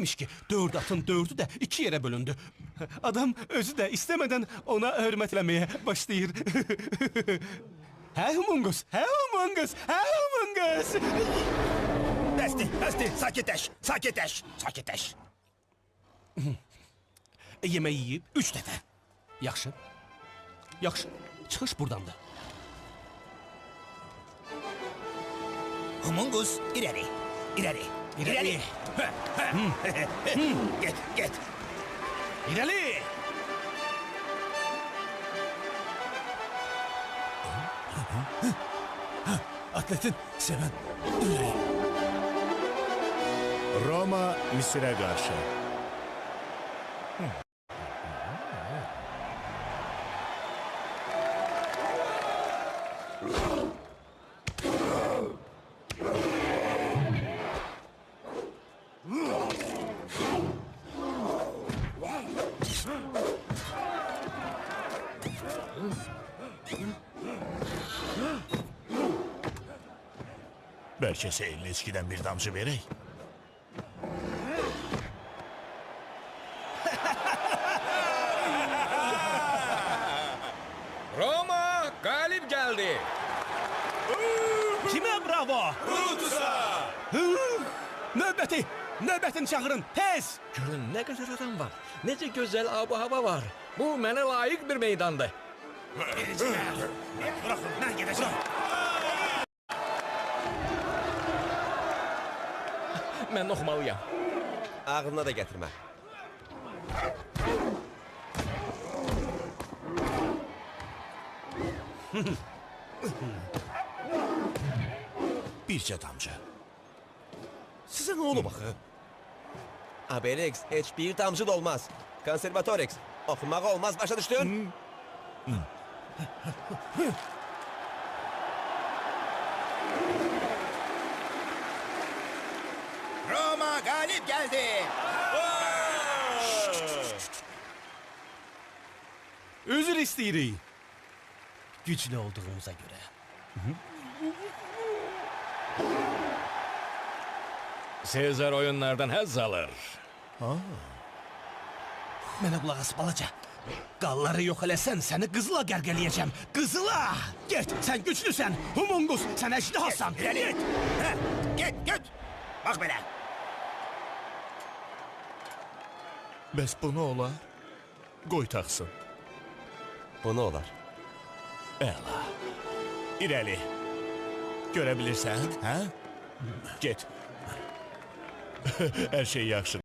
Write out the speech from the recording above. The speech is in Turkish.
ki 4 atın 4'ü de 2 yere bölündü. Adam özü de istemeden ona hürmetlemeye başlayır. Hey Humungus, hey Humungus, hey Humungus. Besti, sakitleş. Yemeği yiyip 3 defa. Yaxşı. Yaxşı. Çıxış buradandır. Humungus, ileri. İleri. Git. İleri. Atletin seven. Roma Mısır'a karşı. Belki elini eskiden bir damcı verey. Roma galip geldi. Kime bravo? Brutus'a! Növbətini çağırın, tez! Görün ne kadar adam var. Nece güzel abu hava var. Bu mene layık bir meydandı. Bırakın, ben gideceğim. Ben oxumalıyam. Ağlına da getirme. Bircə damcı. Size ne oldu bakı? Aberex hiçbir damcı da olmaz. Konservatorex. Okumak olmaz, başa düştün? Roma galip geldi. Özür isteyirik. Güçlü olduğumuza göre. Sezar oyunlardan haz alır. Mənə qulaq as balaca. Qalları yox eləsən səni qızıla gərgələyəcəm. Qızıla! Get, sən güclüsən. Humungus, sən əjdahasan. İleri git. Git. Bak bana. Bəs bunu ola? Qoy taxsın. Bunu olar. Əla. İrəli. Görebilirsən, hə? Get. Her şey yaxşı.